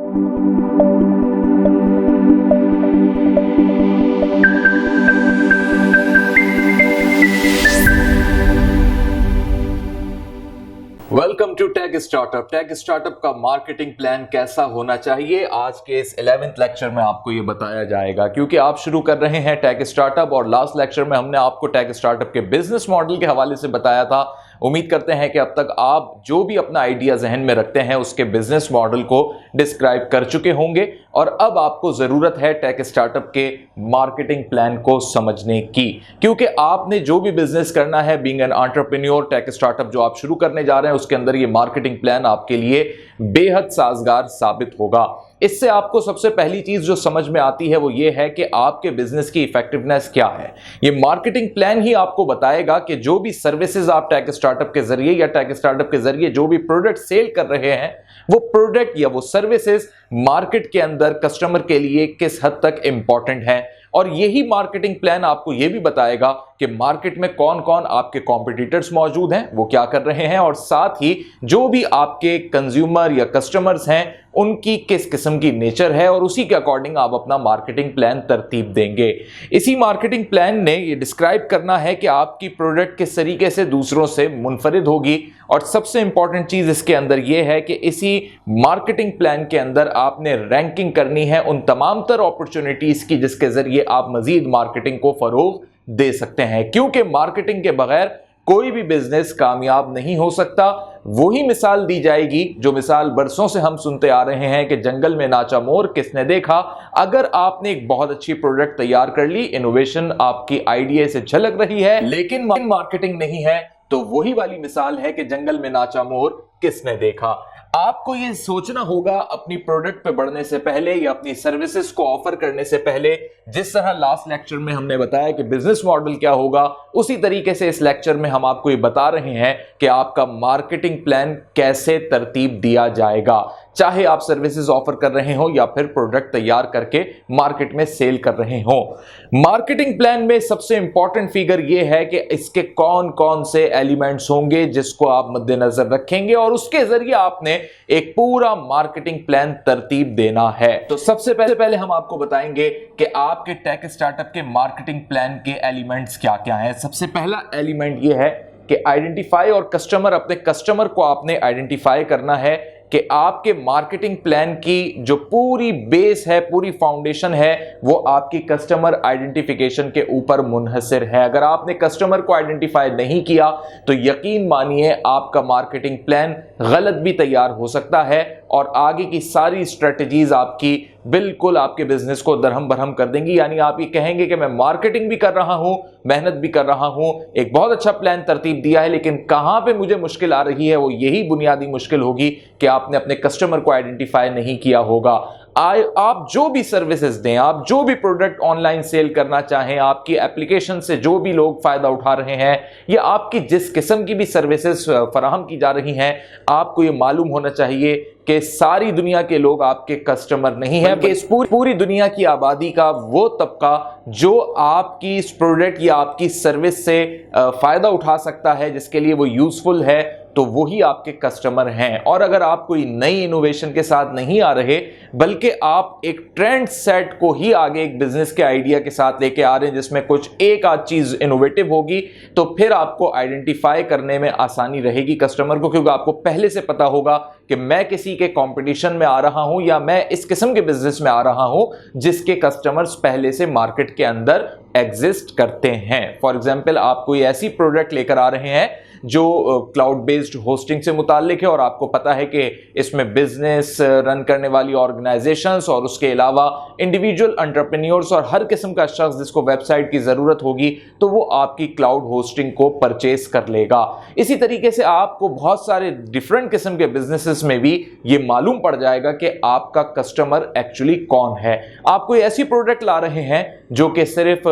Welcome to tech startup. Tech startup का marketing plan कैसा होना चाहिए, आज के इस 11th लेक्चर में आपको ये बताया जाएगा। क्योंकि आप शुरू कर रहे हैं टेक स्टार्टअप और लास्ट लेक्चर में हमने आपको टेक स्टार्टअप के बिजनेस मॉडल के हवाले से बताया था। उम्मीद करते हैं कि अब तक आप जो भी अपना आइडिया जहन में रखते हैं उसके बिजनेस मॉडल को डिस्क्राइब कर चुके होंगे और अब आपको जरूरत है टेक स्टार्टअप के मार्केटिंग प्लान को समझने की। क्योंकि आपने जो भी बिजनेस करना है, being an entrepreneur, tech startup जो आप शुरू करने जा रहे हैं उसके अंदर ये मार्केटिंग प्लान आपके लिए बेहद साजगार साबित होगा। इससे आपको सबसे पहली चीज जो समझ में आती है वो ये है कि आपके बिजनेस की इफेक्टिवनेस क्या है। ये मार्केटिंग प्लान ही आपको बताएगा कि जो भी सर्विसेज आप टेक स्टार्टअप के जरिए या टेक स्टार्टअप के जरिए जो भी प्रोडक्ट सेल कर रहे हैं, वो प्रोडक्ट या वो सर्विसेज मार्केट के अंदर कस्टमर के लिए किस हद तक इंपॉर्टेंट है। और यही मार्केटिंग प्लान आपको यह भी बताएगा कि मार्केट में कौन कौन आपके कॉम्पिटिटर्स मौजूद हैं, वो क्या कर रहे हैं, और साथ ही जो भी आपके कंज्यूमर या कस्टमर्स हैं उनकी किस किस्म की नेचर है, और उसी के अकॉर्डिंग आप अपना मार्केटिंग प्लान तरतीब देंगे। इसी मार्केटिंग प्लान ने ये डिस्क्राइब करना है कि आपकी प्रोडक्ट किस तरीके से दूसरों से मुनफरिद होगी। और सबसे इंपॉर्टेंट चीज इसके अंदर यह है कि इसी मार्केटिंग प्लान के अंदर आपने रैंकिंग करनी है उन तमाम तर अपॉर्चुनिटीज की जिसके जरिए आप मजीद मार्केटिंग को फरोग दे सकते हैं। क्योंकि मार्केटिंग के बगैर कोई भी बिजनेस कामयाब नहीं हो सकता। वही मिसाल दी जाएगी जो मिसाल बरसों से हम सुनते आ रहे हैं कि जंगल में नाचा मोर किसने देखा। अगर आपने एक बहुत अच्छी प्रोडक्ट तैयार कर ली, इनोवेशन आपकी आइडिया से झलक रही है, लेकिन मार्केटिंग नहीं है, तो वही वाली मिसाल है कि जंगल में नाचा मोर किसने देखा। आपको यह सोचना होगा अपनी प्रोडक्ट पे बढ़ने से पहले या अपनी सर्विसेज को ऑफर करने से पहले, जिस तरह लास्ट लेक्चर में हमने बताया कि बिजनेस मॉडल क्या होगा, उसी तरीके से इस लेक्चर में हम आपको ये बता रहे हैं कि आपका मार्केटिंग प्लान कैसे तरतीब दिया जाएगा। चाहे आप सर्विसेज ऑफर कर रहे हो या फिर प्रोडक्ट तैयार करके मार्केट में सेल कर रहे हो। मार्केटिंग प्लान में सबसे इंपॉर्टेंट फिगर यह है कि इसके कौन कौन से एलिमेंट्स होंगे जिसको आप मद्देनजर रखेंगे और उसके जरिए आपने एक पूरा मार्केटिंग प्लान तरतीब देना है। तो सबसे पहले हम आपको बताएंगे कि आपके टेक स्टार्टअप के मार्केटिंग प्लान के एलिमेंट्स क्या क्या हैं। सबसे पहला एलिमेंट यह है कि आइडेंटिफाई और कस्टमर, अपने कस्टमर को आपने आइडेंटिफाई करना है कि आपके मार्केटिंग प्लान की जो पूरी बेस है, पूरी फाउंडेशन है, वो आपकी कस्टमर आइडेंटिफिकेशन के ऊपर मुनहसिर है। अगर आपने कस्टमर को आइडेंटिफाई नहीं किया तो यकीन मानिए आपका मार्केटिंग प्लान गलत भी तैयार हो सकता है और आगे की सारी स्ट्रेटजीज आपकी बिल्कुल आपके बिजनेस को दरहम बरहम कर देंगी। यानी आप ये कहेंगे कि मैं मार्केटिंग भी कर रहा हूं, मेहनत भी कर रहा हूं, एक बहुत अच्छा प्लान तरतीब दिया है, लेकिन कहां पे मुझे मुश्किल आ रही है, वो यही बुनियादी मुश्किल होगी कि आपने अपने कस्टमर को आइडेंटिफाई नहीं किया होगा। आप जो भी सर्विसेज दें, आप जो भी प्रोडक्ट ऑनलाइन सेल करना चाहें, आपकी एप्लीकेशन से जो भी लोग फायदा उठा रहे हैं या आपकी जिस किस्म की भी सर्विसेज फराहम की जा रही हैं, आपको ये मालूम होना चाहिए कि सारी दुनिया के लोग आपके कस्टमर नहीं हैं, कि इस पूरी दुनिया की आबादी का वो तबका जो आपकी इस प्रोडक्ट या आपकी सर्विस से फायदा उठा सकता है, जिसके लिए वो यूजफुल है, तो वही आपके कस्टमर हैं। और अगर आप कोई नई इनोवेशन के साथ नहीं आ रहे बल्कि आप एक ट्रेंड सेट को ही आगे एक बिजनेस के आइडिया के साथ लेके आ रहे हैं जिसमें कुछ एक आध चीज इनोवेटिव होगी, तो फिर आपको आइडेंटिफाई करने में आसानी रहेगी कस्टमर को, क्योंकि आपको पहले से पता होगा कि मैं किसी के कंपटीशन में आ रहा हूं या मैं इस किस्म के बिजनेस में आ रहा हूं जिसके कस्टमर्स पहले से मार्केट के अंदर एग्जिस्ट करते हैं। फॉर एग्जाम्पल, आप कोई ऐसी प्रोडक्ट लेकर आ रहे हैं जो क्लाउड बेस्ड होस्टिंग से मुताल्लिक है और आपको पता है कि इसमें बिजनेस रन करने वाली ऑर्गेनाइजेशंस और उसके अलावा इंडिविजुअल एंटरप्रेन्योर्स और हर किस्म का शख्स जिसको वेबसाइट की जरूरत होगी, तो वो आपकी क्लाउड होस्टिंग को परचेस कर लेगा। इसी तरीके से आपको बहुत सारे डिफरेंट किस्म के बिजनेसेस में भी ये मालूम पड़ जाएगा कि आपका कस्टमर एक्चुअली कौन है। आप कोई ऐसी प्रोडक्ट ला रहे हैं जो कि सिर्फ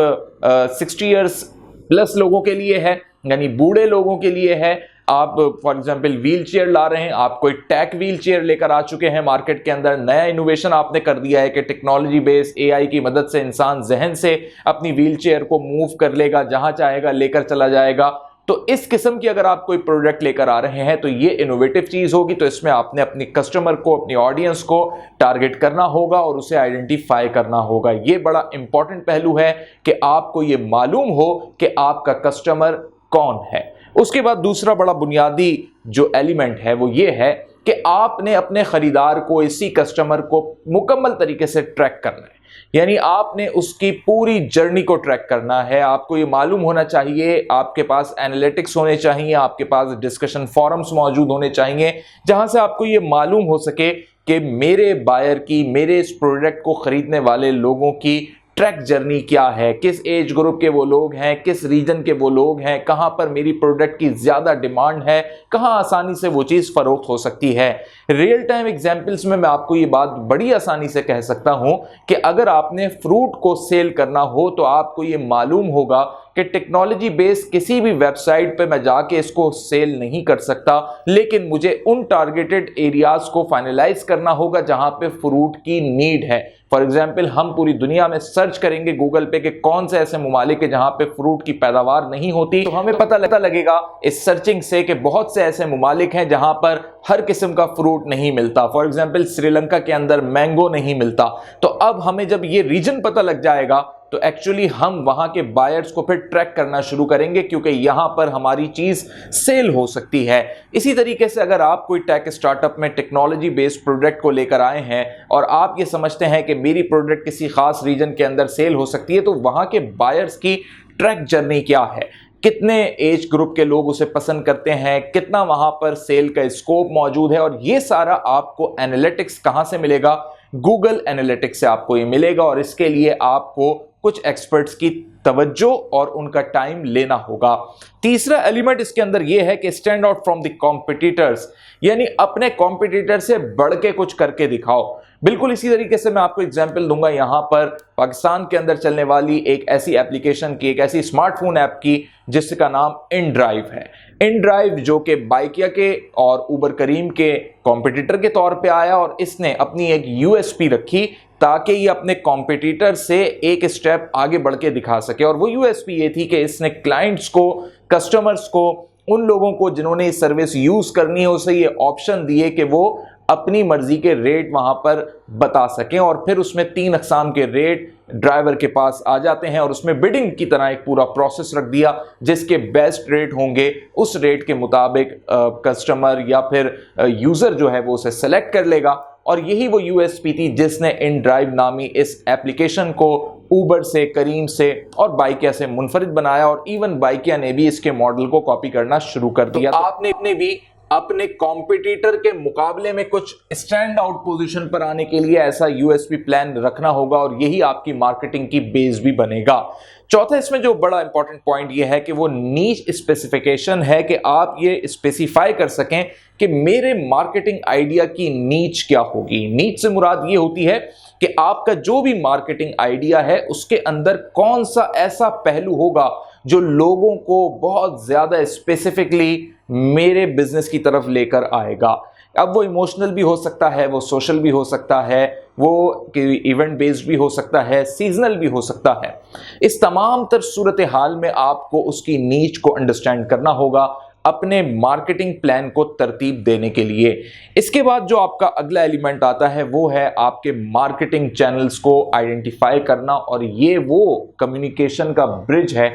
60 ईयर्स प्लस लोगों के लिए है, यानी बूढ़े लोगों के लिए है। आप फॉर एग्जांपल व्हील चेयर ला रहे हैं, आप कोई टेक व्हील चेयर लेकर आ चुके हैं मार्केट के अंदर, नया इनोवेशन आपने कर दिया है कि टेक्नोलॉजी बेस एआई की मदद से इंसान जहन से अपनी व्हील चेयर को मूव कर लेगा, जहां चाहेगा लेकर चला जाएगा। तो इस किस्म की अगर आप कोई प्रोडक्ट लेकर आ रहे हैं तो ये इनोवेटिव चीज होगी। तो इसमें आपने अपनी कस्टमर को, अपनी ऑडियंस को टारगेट करना होगा और उसे आइडेंटिफाई करना होगा। ये बड़ा इंपॉर्टेंट पहलू है कि आपको ये मालूम हो कि आपका कस्टमर कौन है। उसके बाद दूसरा बड़ा बुनियादी जो एलिमेंट है वो ये है कि आपने अपने खरीदार को, इसी कस्टमर को मुकम्मल तरीके से ट्रैक करना है। यानी आपने उसकी पूरी जर्नी को ट्रैक करना है। आपको ये मालूम होना चाहिए, आपके पास एनालिटिक्स होने चाहिए, आपके पास डिस्कशन फोरम्स मौजूद होने चाहिए जहां से आपको ये मालूम हो सके कि मेरे बायर की, मेरे इस प्रोडक्ट को खरीदने वाले लोगों की ट्रैक जर्नी क्या है, किस एज ग्रुप के वो लोग हैं, किस रीजन के वो लोग हैं, कहां पर मेरी प्रोडक्ट की ज्यादा डिमांड है, कहां आसानी से वो चीज फरोख्त हो सकती है। रियल टाइम एग्जांपल्स में मैं आपको ये बात बड़ी आसानी से कह सकता हूं कि अगर आपने फ्रूट को सेल करना हो तो आपको ये मालूम होगा कि टेक्नोलॉजी बेस्ड किसी भी वेबसाइट पे मैं जाके इसको सेल नहीं कर सकता, लेकिन मुझे उन टारगेटेड एरियाज को फाइनलाइज करना होगा जहां पे फ्रूट की नीड है। फॉर एग्जाम्पल, हम पूरी दुनिया में सर्च करेंगे गूगल पे कि कौन से ऐसे मुमालिक है जहां पे फ्रूट की पैदावार नहीं होती, तो हमें पता लगेगा इस सर्चिंग से कि बहुत से ऐसे मुमालिक हैं जहां पर हर किस्म का फ्रूट नहीं मिलता। फॉर एग्जाम्पल, श्रीलंका के अंदर मैंगो नहीं मिलता। तो अब हमें जब ये रीजन पता लग जाएगा तो एक्चुअली हम वहां के बायर्स को फिर ट्रैक करना शुरू करेंगे, क्योंकि यहां पर हमारी चीज सेल हो सकती है। इसी तरीके से अगर आप कोई टेक स्टार्टअप में टेक्नोलॉजी बेस्ड प्रोडक्ट को लेकर आए हैं और आप ये समझते हैं कि मेरी प्रोडक्ट किसी खास रीजन के अंदर सेल हो सकती है, तो वहां के बायर्स की ट्रैक जर्नी क्या है, कितने एज ग्रुप के लोग उसे पसंद करते हैं, कितना वहां पर सेल का स्कोप मौजूद है, और ये सारा आपको एनालिटिक्स कहां से मिलेगा? गूगल एनालिटिक्स से आपको ये मिलेगा। और इसके लिए आपको कुछ एक्सपर्ट्स की तवज्जो और उनका टाइम लेना होगा। तीसरा एलिमेंट इसके अंदर यह है कि stand out from the competitors, यानी अपने कॉम्पिटिटर से बढ़ के कुछ करके दिखाओ। बिल्कुल इसी तरीके से मैं आपको एग्जांपल दूंगा यहां पर पाकिस्तान के अंदर चलने वाली एक ऐसी एप्लीकेशन की, एक ऐसी स्मार्टफोन ऐप की जिसका नाम InDrive है। InDrive जो कि बाइकिया के और उबर करीम के कॉम्पिटिटर के तौर पे आया और इसने अपनी एक USP रखी ताकि ये अपने कॉम्पिटिटर से एक स्टेप आगे बढ़ के दिखा सके। और वो USP ये थी कि इसने क्लाइंट्स को, कस्टमर्स को, उन लोगों को जिन्होंने इस सर्विस यूज करनी है उसे ये ऑप्शन दिए कि वो अपनी मर्जी के रेट वहां पर बता सकें, और फिर उसमें 3 अक़साम के रेट ड्राइवर के पास आ जाते हैं और उसमें बिडिंग की तरह एक पूरा प्रोसेस रख दिया जिसके बेस्ट रेट होंगे उस रेट के मुताबिक कस्टमर या फिर यूजर जो है वो उसे सेलेक्ट कर लेगा। और यही वो USP थी जिसने InDrive नामी इस एप्लीकेशन को उबर से, करीम से और बाइकिया से मुनफरिद बनाया, और इवन बाइकिया ने भी इसके मॉडल को कॉपी करना शुरू कर दिया। तो आपने भी अपने कॉम्पिटिटर के मुकाबले में कुछ स्टैंड आउट पोजीशन पर आने के लिए ऐसा USP प्लान रखना होगा, और यही आपकी मार्केटिंग की बेस भी बनेगा। चौथा इसमें जो बड़ा इंपॉर्टेंट पॉइंट ये है कि वो नीच स्पेसिफिकेशन है, कि आप ये स्पेसिफाई कर सकें कि मेरे मार्केटिंग आइडिया की नीच क्या होगी। नीच से मुराद ये होती है कि आपका जो भी मार्केटिंग आइडिया है उसके अंदर कौन सा ऐसा पहलू होगा जो लोगों को बहुत ज्यादा स्पेसिफिकली मेरे बिजनेस की तरफ लेकर आएगा। अब वो इमोशनल भी हो सकता है, वो सोशल भी हो सकता है, वो इवेंट बेस्ड भी हो सकता है, सीजनल भी हो सकता है। इस तमाम तर सूरत हाल में आपको उसकी नीच को अंडरस्टैंड करना होगा अपने मार्केटिंग प्लान को तरतीब देने के लिए। इसके बाद जो आपका अगला एलिमेंट आता है वो है आपके मार्केटिंग चैनल्स को आइडेंटिफाई करना, और ये वो कम्युनिकेशन का ब्रिज है।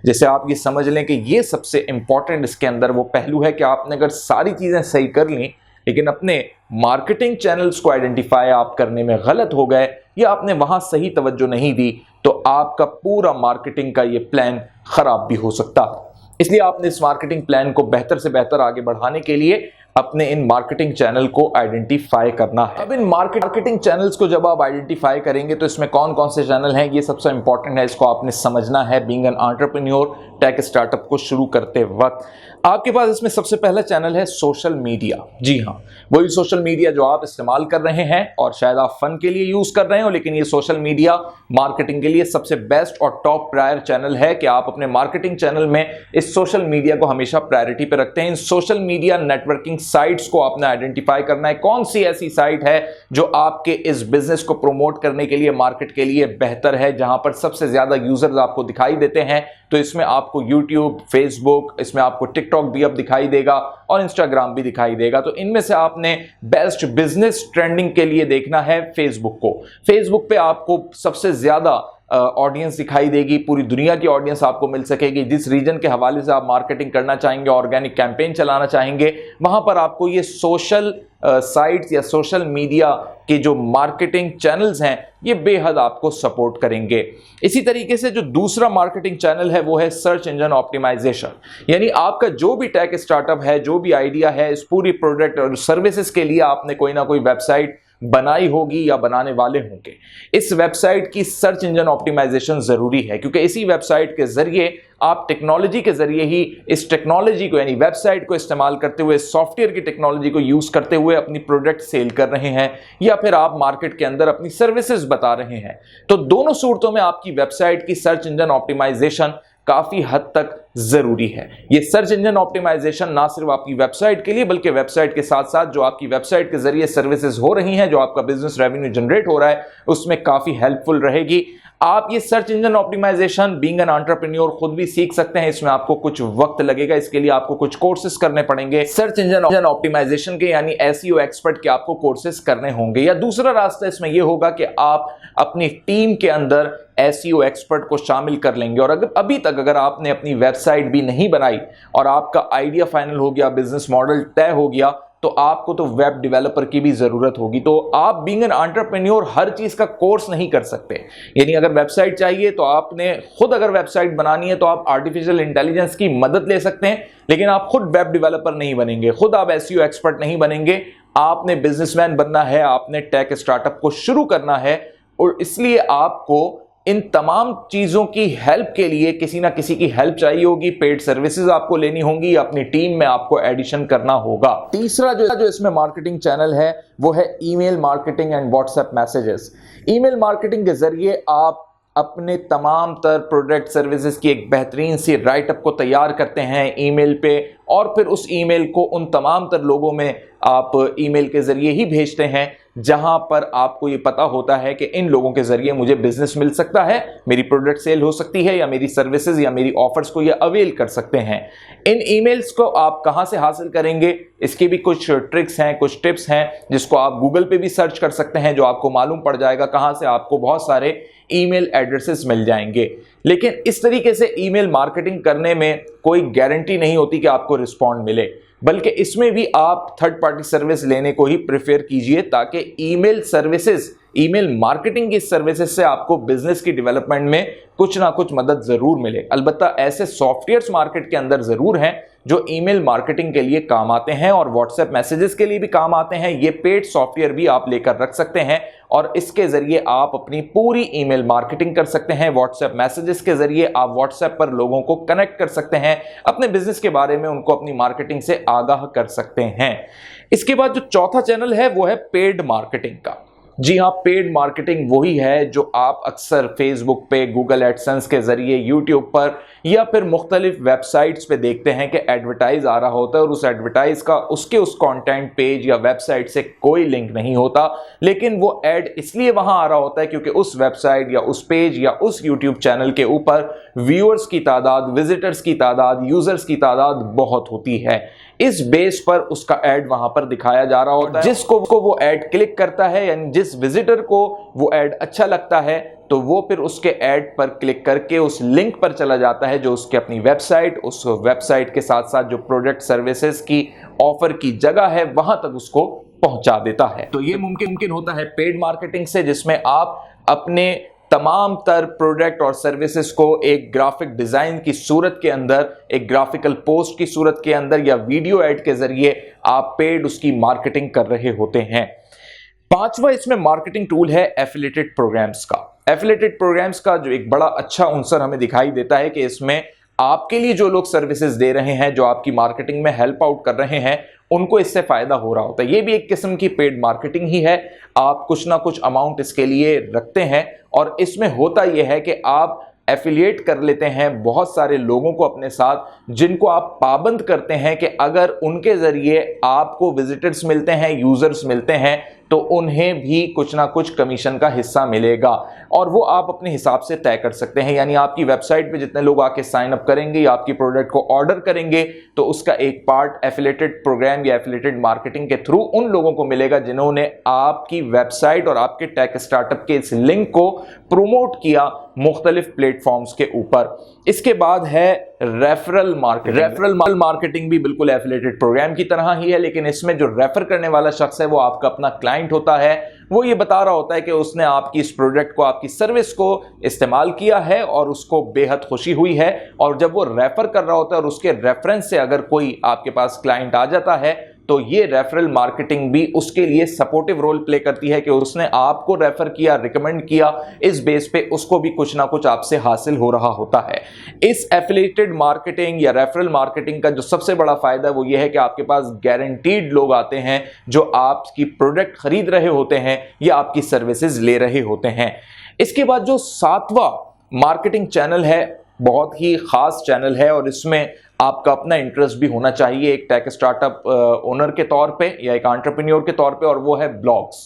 जैसे आप ये समझ लें कि ये सबसे इंपॉर्टेंट इसके अंदर वो पहलू है कि आपने अगर सारी चीजें सही कर ली लेकिन अपने मार्केटिंग चैनल्स को आइडेंटिफाई आप करने में गलत हो गए या आपने वहां सही तवज्जो नहीं दी तो आपका पूरा मार्केटिंग का ये प्लान खराब भी हो सकता है। इसलिए आपने इस मार्केटिंग प्लान को बेहतर से बेहतर आगे बढ़ाने के लिए अपने इन मार्केटिंग चैनल को आइडेंटिफाई करना है। अब इन मार्केटिंग चैनल्स को जब आप आइडेंटिफाई करेंगे तो इसमें कौन कौन से चैनल हैं ये सबसे इंपॉर्टेंट है, इसको आपने समझना है being an entrepreneur tech startup को शुरू करते वक्त। आपके पास इसमें सबसे पहला चैनल है सोशल मीडिया। जी हाँ, वही सोशल मीडिया जो आप इस्तेमाल कर रहे हैं और शायद आप फन के लिए यूज कर रहे हो, लेकिन ये सोशल मीडिया मार्केटिंग के लिए सबसे बेस्ट और टॉप प्रायर चैनल है कि आप अपने मार्केटिंग चैनल में इस सोशल मीडिया को हमेशा प्रायोरिटी पे रखते हैं। इन सोशल मीडिया नेटवर्किंग साइट्स को आपने आइडेंटिफाई करना है, कौन सी ऐसी साइट है जो आपके इस बिजनेस को प्रमोट करने के लिए, मार्केट के लिए बेहतर है, जहां पर सबसे ज्यादा यूजर्स आपको दिखाई देते हैं, तो इसमें आपको यूट्यूब, फेसबुक, इसमें आपको टिकटॉक भी अब दिखाई देगा और इंस्टाग्राम भी दिखाई देगा। तो इनमें से आपने बेस्ट बिजनेस ट्रेंडिंग के लिए देखना है फेसबुक को। फेसबुक पे आपको सबसे ज्यादा ऑडियंस दिखाई देगी, पूरी दुनिया की ऑडियंस आपको मिल सकेगी। जिस रीजन के हवाले से आप मार्केटिंग करना चाहेंगे, ऑर्गेनिक कैंपेन चलाना चाहेंगे, वहां पर आपको ये सोशल साइट्स या सोशल मीडिया के जो मार्केटिंग चैनल्स हैं ये बेहद आपको सपोर्ट करेंगे। इसी तरीके से जो दूसरा मार्केटिंग चैनल है वो है सर्च इंजन ऑप्टिमाइजेशन। यानी आपका जो भी टेक स्टार्टअप है, जो भी आइडिया है, इस पूरी प्रोडक्ट और सर्विसेज के लिए आपने कोई ना कोई वेबसाइट बनाई होगी या बनाने वाले होंगे। इस वेबसाइट की सर्च इंजन ऑप्टिमाइजेशन जरूरी है, क्योंकि इसी वेबसाइट के जरिए आप टेक्नोलॉजी के जरिए ही इस टेक्नोलॉजी को यानी वेबसाइट को इस्तेमाल करते हुए, सॉफ्टवेयर की टेक्नोलॉजी को यूज करते हुए अपनी प्रोडक्ट सेल कर रहे हैं या फिर आप मार्केट के अंदर अपनी सर्विसेज बता रहे हैं। तो दोनों सूरतों में आपकी वेबसाइट की सर्च इंजन ऑप्टिमाइजेशन काफी हद तक जरूरी है। ये सर्च इंजन ऑप्टिमाइजेशन ना सिर्फ आपकी वेबसाइट के लिए बल्कि वेबसाइट के साथ साथ जो आपकी वेबसाइट के जरिए सर्विसेज हो रही हैं, जो आपका बिजनेस रेवेन्यू जनरेट हो रहा है, उसमें काफी हेल्पफुल रहेगी। आप ये search engine optimisation being an entrepreneur खुद भी सीख सकते हैं। इसमें आपको कुछ वक्त लगेगा, इसके लिए आपको कुछ कोर्सेज करने पड़ेंगे। सर्च इंजन ऑप्टिमाइजेशन के यानी एसईओ एक्सपर्ट के आपको कोर्सेज करने होंगे। या दूसरा रास्ता इसमें यह होगा कि आप अपनी टीम के अंदर एसईओ एक्सपर्ट को शामिल कर लेंगे। और अगर अभी तक अगर आपने अपनी वेबसाइट भी नहीं बनाई और आपका आइडिया फाइनल हो गया, बिजनेस मॉडल तय हो गया, तो आपको तो वेब डेवलपर की भी जरूरत होगी। तो आप बीइंग एन एंटरप्रेन्योर हर चीज का कोर्स नहीं कर सकते। यानी अगर वेबसाइट चाहिए तो आपने खुद अगर वेबसाइट बनानी है तो आप आर्टिफिशियल इंटेलिजेंस की मदद ले सकते हैं, लेकिन आप खुद वेब डेवलपर नहीं बनेंगे, खुद आप एसईओ एक्सपर्ट नहीं बनेंगे। आपने बिजनेसमैन बनना है, आपने टेक स्टार्टअप को शुरू करना है, और इसलिए आपको इन तमाम चीजों की हेल्प के लिए किसी ना किसी की हेल्प चाहिए होगी। पेड सर्विसेज आपको लेनी होंगी, अपनी टीम में आपको एडिशन करना होगा। तीसरा जो इसमें मार्केटिंग चैनल है वो है email marketing and WhatsApp messages. Email marketing के जरिए आप अपने तमाम तर प्रोडक्ट सर्विसेज की एक बेहतरीन सी राइटअप को तैयार करते हैं ईमेल पे, और फिर उस ईमेल को उन तमाम तर लोगों में आप ईमेल के जरिए ही भेजते हैं जहां पर आपको ये पता होता है कि इन लोगों के जरिए मुझे बिजनेस मिल सकता है, मेरी प्रोडक्ट सेल हो सकती है, या मेरी सर्विसेज या मेरी ऑफर्स को ये अवेल कर सकते हैं। इन ईमेल्स को आप कहां से हासिल करेंगे, इसकी भी कुछ ट्रिक्स हैं, कुछ टिप्स हैं, जिसको आप गूगल पे भी सर्च कर सकते हैं, जो आपको मालूम पड़ जाएगा कहां से आपको बहुत सारे ईमेल एड्रेसेस मिल जाएंगे। लेकिन इस तरीके से ईमेल मार्केटिंग करने में कोई गारंटी नहीं होती कि आपको रिस्पॉन्ड मिले, बल्कि इसमें भी आप थर्ड पार्टी सर्विस लेने को ही प्रेफर कीजिए, ताकि ईमेल सर्विसेज, ईमेल मार्केटिंग की सर्विसेज से आपको बिजनेस की डेवलपमेंट में कुछ ना कुछ मदद जरूर मिले। अलबत्ता ऐसे सॉफ्टवेयर्स मार्केट के अंदर जरूर हैं जो ईमेल मार्केटिंग के लिए काम आते हैं और व्हाट्सएप मैसेजेस के लिए भी काम आते हैं। ये पेड सॉफ्टवेयर भी आप लेकर रख सकते हैं और इसके जरिए आप अपनी पूरी ईमेल मार्केटिंग कर सकते हैं। व्हाट्सएप मैसेजेस के जरिए आप व्हाट्सएप पर लोगों को कनेक्ट कर सकते हैं, अपने बिजनेस के बारे में उनको अपनी मार्केटिंग से आगाह कर सकते हैं। इसके बाद जो चौथा चैनल है वो है पेड मार्केटिंग का। जी हाँ, पेड मार्केटिंग वही है जो आप अक्सर फेसबुक पे, गूगल एडसेंस के जरिए, यूट्यूब पर या फिर मुख्तलिफ वेबसाइट्स पे देखते हैं कि एडवर्टाइज आ रहा होता है और उस एडवर्टाइज का उसके उस कंटेंट पेज या वेबसाइट से कोई लिंक नहीं होता, लेकिन वो एड इसलिए वहां आ रहा होता है क्योंकि उस वेबसाइट या उस पेज या उस यूट्यूब चैनल के ऊपर व्यूअर्स की तादाद, विजिटर्स की तादाद, यूजर्स की तादाद बहुत होती है। इस बेस पर उसका एड वहां पर दिखाया जा रहा होता है। जिसको वो एड क्लिक करता है, यानी जिस विजिटर को वो एड अच्छा लगता है, तो वो फिर उसके एड पर क्लिक करके उस लिंक पर चला जाता है जो उसके अपनी वेबसाइट, उस वेबसाइट के साथ साथ जो प्रोडक्ट सर्विसेज की ऑफर की जगह है वहां तक उसको पहुंचा देता है। तो ये मुमकिन होता है पेड मार्केटिंग से, जिसमें आप अपने तमाम तर प्रोडक्ट और सर्विसेज को एक ग्राफिक डिजाइन की सूरत के अंदर, एक ग्राफिकल पोस्ट की सूरत के अंदर या वीडियो एड के जरिए आप पेड उसकी मार्केटिंग कर रहे होते हैं। पांचवा इसमें मार्केटिंग टूल है एफिलिएटेड प्रोग्राम्स का। एफिलिएटेड प्रोग्राम्स का जो एक बड़ा अच्छा अंसर हमें दिखाई देता है कि इसमें आपके लिए जो लोग सर्विसेज दे रहे हैं, जो आपकी मार्केटिंग में हेल्प आउट कर रहे हैं, उनको इससे फायदा हो रहा होता है। ये भी एक किस्म की पेड मार्केटिंग ही है। आप कुछ ना कुछ अमाउंट इसके लिए रखते हैं और इसमें होता यह है कि आप एफिलिएट कर लेते हैं बहुत सारे लोगों को अपने साथ, जिनको आप पाबंद करते हैं कि अगर उनके जरिए आपको विजिटर्स मिलते हैं, यूजर्स मिलते हैं, तो उन्हें भी कुछ ना कुछ कमीशन का हिस्सा मिलेगा और वो आप अपने हिसाब से तय कर सकते हैं। यानी आपकी वेबसाइट पे जितने लोग आके साइन अप करेंगे या आपकी प्रोडक्ट को ऑर्डर करेंगे तो उसका एक पार्ट एफिलिएटेड प्रोग्राम या एफिलिएटेड मार्केटिंग के थ्रू उन लोगों को मिलेगा जिन्होंने आपकी वेबसाइट और आपके टेक स्टार्टअप के इस लिंक को प्रोमोट किया मुख्तलिफ प्लेटफॉर्म्स के ऊपर। इसके बाद है रेफरल मार्केटिंग। रेफरल मार्केटिंग भी बिल्कुल एफिलिएटेड प्रोग्राम की तरह ही है, लेकिन इसमें जो रेफर करने वाला शख्स है वो आपका अपना क्लाइंट होता है। वो ये बता रहा होता है कि उसने आपकी इस प्रोडक्ट को, आपकी सर्विस को इस्तेमाल किया है और उसको बेहद खुशी हुई है, और जब वो रेफर कर रहा होता है और उसके रेफरेंस से अगर कोई आपके पास क्लाइंट आ जाता है तो ये रेफरल मार्केटिंग भी उसके लिए सपोर्टिव रोल प्ले करती है कि उसने आपको रेफर किया, रिकमेंड किया, इस बेस पे उसको भी कुछ ना कुछ आपसे हासिल हो रहा होता है। इस एफिलिएटेड मार्केटिंग या रेफरल मार्केटिंग का जो सबसे बड़ा फायदा वो ये है कि आपके पास गारंटीड लोग आते हैं जो आपकी प्रोडक्ट खरीद रहे होते हैं या आपकी सर्विसेज ले रहे होते हैं। इसके बाद जो 7वां मार्केटिंग चैनल है बहुत ही खास चैनल है और इसमें आपका अपना इंटरेस्ट भी होना चाहिए एक टेक स्टार्टअप ओनर के तौर पे या एक एंटरप्रेन्योर के तौर पे, और वो है ब्लॉग्स।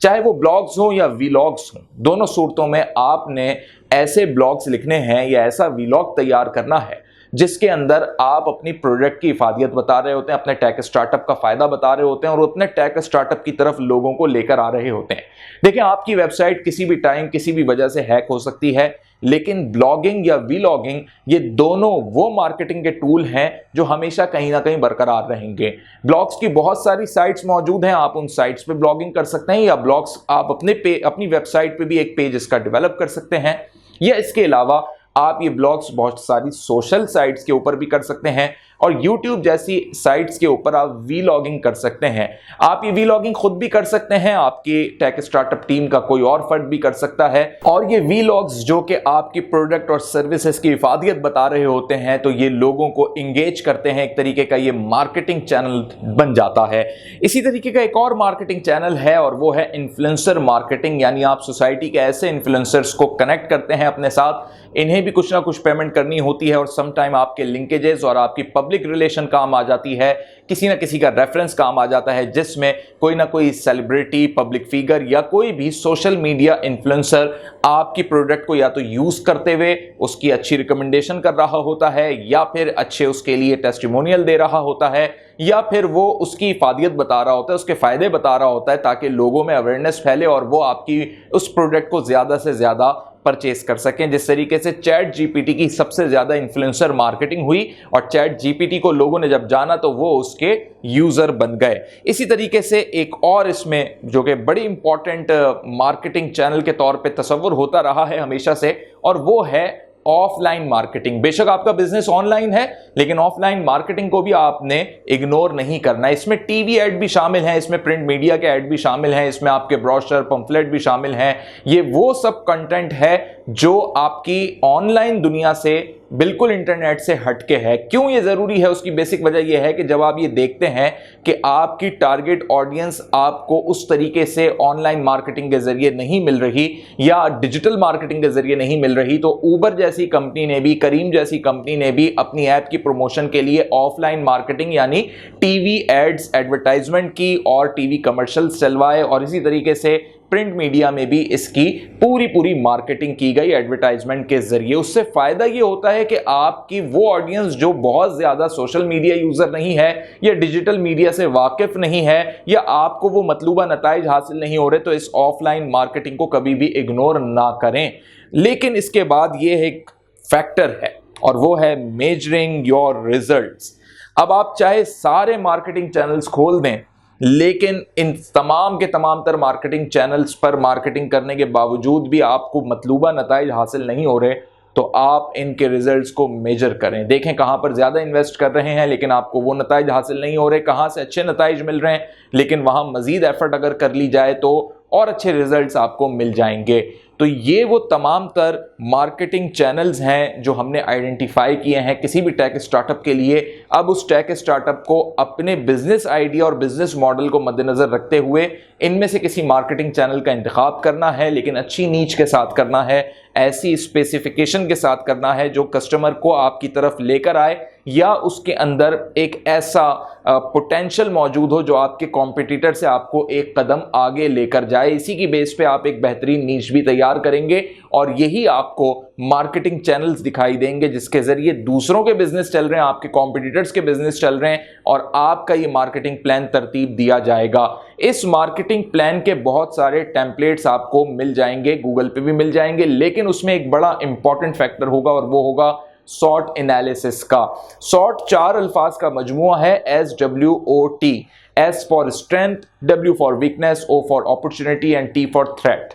चाहे वो ब्लॉग्स हो या वीलॉग्स हो, दोनों सूरतों में आपने ऐसे ब्लॉग्स लिखने हैं या ऐसा वीलॉग तैयार करना है जिसके अंदर आप अपनी प्रोडक्ट की इफादियत बता रहे होते हैं, अपने टेक स्टार्टअप का फायदा बता रहे होते हैं और उतने टेक स्टार्टअप की तरफ लोगों को लेकर आ रहे होते हैं। देखिए, आपकी वेबसाइट किसी भी टाइम किसी भी वजह से हैक हो सकती है, लेकिन ब्लॉगिंग या वीलॉगिंग ये दोनों वो मार्केटिंग के टूल हैं जो हमेशा कहीं ना कहीं बरकरार रहेंगे। ब्लॉग्स की बहुत सारी साइट्स मौजूद हैं, आप उन साइट्स पे ब्लॉगिंग कर सकते हैं या ब्लॉग्स आप अपनी वेबसाइट पे भी एक पेज इसका डेवलप कर सकते हैं, या इसके अलावा आप ये ब्लॉग्स बहुत सारी सोशल साइट्स के ऊपर भी कर सकते हैं और YouTube जैसी साइट्स के ऊपर आप वीलॉगिंग कर सकते हैं। आप ये वीलॉगिंग खुद भी कर सकते हैं, आपकी टेक स्टार्टअप टीम का कोई और फर्द भी कर सकता है, और ये वीलॉग्स जो कि आपकी प्रोडक्ट और सर्विसेज की इफादियत बता रहे होते हैं तो ये लोगों को इंगेज करते हैं, एक तरीके का ये मार्केटिंग चैनल बन जाता है। इसी तरीके का एक और मार्केटिंग चैनल है और वो है इन्फ्लुएंसर मार्केटिंग। यानी आप सोसाइटी के ऐसे इन्फ्लुएंसर्स को कनेक्ट करते हैं अपने साथ, इन्हें भी कुछ ना कुछ पेमेंट करनी होती है और समटाइम आपके लिंकेजेस और आपकी पब्लिक रिलेशन काम आ जाती है, किसी ना किसी का रेफरेंस काम आ जाता है जिसमें कोई ना कोई सेलिब्रिटी, पब्लिक फिगर या कोई भी सोशल मीडिया इन्फ्लुएंसर आपकी प्रोडक्ट को या तो यूज करते हुए उसकी अच्छी रिकमेंडेशन कर रहा होता है या फिर अच्छे उसके लिए टेस्टिमोनियल दे रहा होता है या फिर वो उसकी इफादियत बता रहा होता है, उसके फायदे बता रहा होता है ताकि लोगों में अवेयरनेस फैले और वो आपकी उस प्रोडक्ट को ज्यादा से ज्यादा परचेस कर सकें। जिस तरीके से चैट जीपीटी की सबसे ज्यादा इन्फ्लुएंसर मार्केटिंग हुई और चैट जीपीटी को लोगों ने जब जाना तो वो उसके यूजर बन गए। इसी तरीके से एक और इसमें जो कि बड़ी इंपॉर्टेंट मार्केटिंग चैनल के तौर पे तस्वुर होता रहा है हमेशा से, और वो है ऑफलाइन मार्केटिंग। बेशक आपका बिजनेस ऑनलाइन है लेकिन ऑफलाइन मार्केटिंग को भी आपने इग्नोर नहीं करना। इसमें टीवी ऐड भी शामिल हैं, इसमें प्रिंट मीडिया के ऐड भी शामिल हैं, इसमें आपके ब्रोशर, पंफलेट भी शामिल हैं। ये वो सब कंटेंट है जो आपकी ऑनलाइन दुनिया से बिल्कुल इंटरनेट से हटके है। क्यों ये जरूरी है? उसकी बेसिक वजह यह है कि जब आप ये देखते हैं कि आपकी टारगेट ऑडियंस आपको उस तरीके से ऑनलाइन मार्केटिंग के जरिए नहीं मिल रही या डिजिटल मार्केटिंग के जरिए नहीं मिल रही, तो ऊबर जैसी कंपनी ने भी, करीम जैसी कंपनी ने भी अपनी ऐप की प्रमोशन के लिए ऑफलाइन मार्केटिंग यानी टीवी एड्स, एडवर्टाइजमेंट की और टीवी कमर्शियल्स चलवाए, और इसी तरीके से प्रिंट मीडिया में भी इसकी पूरी मार्केटिंग की गई एडवर्टाइजमेंट के जरिए। उससे फायदा ये होता है कि आपकी वो ऑडियंस जो बहुत ज्यादा सोशल मीडिया यूजर नहीं है या डिजिटल मीडिया से वाकिफ नहीं है या आपको वो मतलूबा नताइज हासिल नहीं हो रहे, तो इस ऑफलाइन मार्केटिंग को कभी भी इग्नोर ना करें। लेकिन इसके बाद ये एक फैक्टर है और वो है मेजरिंग योर रिजल्ट्स। अब आप चाहे सारे मार्केटिंग चैनल्स खोल दें, लेकिन इन तमाम के तमाम तर मार्केटिंग चैनल्स पर मार्केटिंग करने के बावजूद भी आपको मतलूबा नताइज हासिल नहीं हो रहे, तो आप इनके रिजल्ट्स को मेजर करें। देखें कहां पर ज्यादा इन्वेस्ट कर रहे हैं लेकिन आपको वो नताइज हासिल नहीं हो रहे, कहां से अच्छे नताइज मिल रहे हैं लेकिन वहां मजीद एफर्ट अगर कर ली जाए तो और अच्छे रिजल्ट्स आपको मिल जाएंगे। तो ये वो तमाम तर मार्केटिंग चैनल्स हैं जो हमने आइडेंटिफाई किए हैं किसी भी टेक स्टार्टअप के लिए। अब उस टेक स्टार्टअप को अपने बिजनेस आइडिया और बिजनेस मॉडल को मद्देनजर रखते हुए इनमें से किसी मार्केटिंग चैनल का इंतखाब करना है, लेकिन अच्छी नीच के साथ करना है, ऐसी स्पेसिफिकेशन के साथ करना है जो कस्टमर को आपकी तरफ लेकर आए या उसके अंदर एक ऐसा पोटेंशियल मौजूद हो जो आपके कॉम्पिटिटर से आपको एक कदम आगे लेकर जाए। इसी की बेस पे आप एक बेहतरीन नीश भी तैयार करेंगे और यही आपको मार्केटिंग चैनल्स दिखाई देंगे जिसके जरिए दूसरों के बिजनेस चल रहे हैं, आपके कॉम्पिटिटर्स के बिजनेस चल रहे हैं और आपका ये मार्केटिंग प्लान तरतीब दिया जाएगा। इस मार्केटिंग प्लान के बहुत सारे टेम्पलेट्स आपको मिल जाएंगे, गूगल पे भी मिल जाएंगे, लेकिन उसमें एक बड़ा इंपॉर्टेंट फैक्टर होगा और वो होगा SWOT एनालिसिस का। SWOT 4 अल्फाज का मजमूआ है, SWOT, S for strength, W for weakness, O for opportunity and T for threat.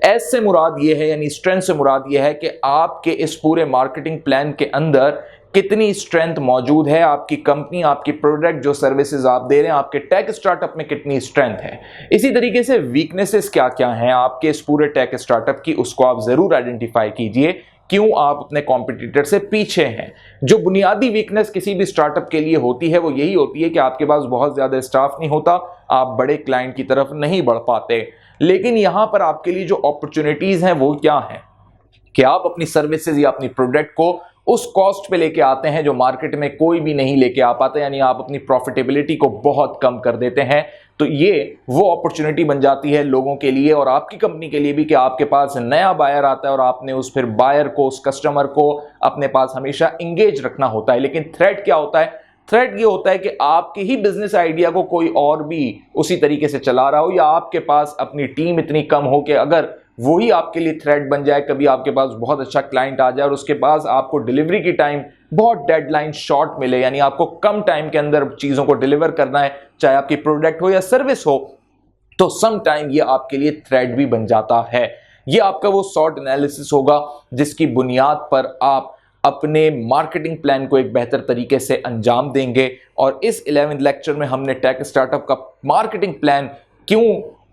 S से मुराद ये है, यानी स्ट्रेंथ से मुराद ये है कि आपके इस पूरे मार्केटिंग प्लान के अंदर कितनी स्ट्रेंथ मौजूद है, आपकी कंपनी, आपकी प्रोडक्ट, जो सर्विसेज आप दे रहे हैं, आपके टेक स्टार्टअप में कितनी स्ट्रेंथ है। इसी तरीके से वीकनेसेस क्या क्या हैं आपके इस पूरे टेक स्टार्टअप की, उसको आप जरूर आइडेंटिफाई कीजिए। क्यों आप अपने कॉम्पिटिटर से पीछे हैं। जो बुनियादी वीकनेस किसी भी स्टार्टअप के लिए होती है वो यही होती है कि आपके पास बहुत ज्यादा स्टाफ नहीं होता, आप बड़े क्लाइंट की तरफ नहीं बढ़ पाते। लेकिन यहां पर आपके लिए जो अपॉर्चुनिटीज हैं वो क्या है कि आप अपनी सर्विसेज या अपनी प्रोडक्ट को उस कॉस्ट पे लेके आते हैं जो मार्केट में कोई भी नहीं लेके आ पाता, यानी आप अपनी प्रॉफिटेबिलिटी को बहुत कम कर देते हैं। तो ये वो अपॉर्चुनिटी बन जाती है लोगों के लिए और आपकी कंपनी के लिए भी कि आपके पास नया बायर आता है और आपने उस फिर बायर को, उस कस्टमर को अपने पास हमेशा इंगेज रखना होता है। लेकिन थ्रेट क्या होता है? थ्रेट ये होता है कि आपके ही बिजनेस आइडिया को कोई और भी उसी तरीके से चला रहा हो या आपके पास अपनी टीम इतनी कम हो कि अगर वही आपके लिए थ्रेट बन जाए, कभी आपके पास बहुत अच्छा क्लाइंट आ जाए और उसके पास आपको डिलीवरी की टाइम बहुत डेडलाइन शॉर्ट मिले, यानी आपको कम टाइम के अंदर चीजों को डिलीवर करना है, चाहे आपकी प्रोडक्ट हो या सर्विस हो, तो सम टाइम ये आपके लिए थ्रेट भी बन जाता है। ये आपका वो SWOT एनालिसिस होगा जिसकी बुनियाद पर आप अपने मार्केटिंग प्लान को एक बेहतर तरीके से अंजाम देंगे। और इस 11th लेक्चर में हमने टेक स्टार्टअप का मार्केटिंग प्लान क्यों,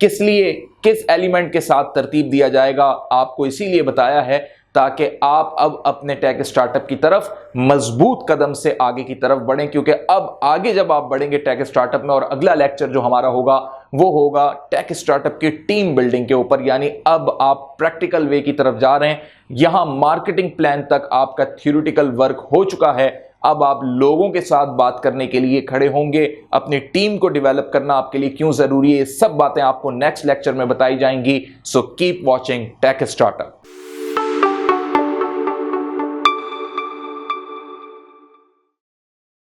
किस लिए, किस एलिमेंट के साथ तरतीब दिया जाएगा, आपको इसीलिए बताया है ताकि आप अब अपने टेक स्टार्टअप की तरफ मजबूत कदम से आगे की तरफ बढ़ें। क्योंकि अब आगे जब आप बढ़ेंगे टेक स्टार्टअप में, और अगला लेक्चर जो हमारा होगा वो होगा टेक स्टार्टअप की टीम बिल्डिंग के ऊपर, यानी अब आप प्रैक्टिकल वे की तरफ जा रहे हैं। यहां मार्केटिंग प्लान तक आपका थ्योरेटिकल वर्क हो चुका है, अब आप लोगों के साथ बात करने के लिए खड़े होंगे। अपनी टीम को डेवलप करना आपके लिए क्यों जरूरी है, ये सब बातें आपको नेक्स्ट लेक्चर में बताई जाएंगी। So keep watching tech startup.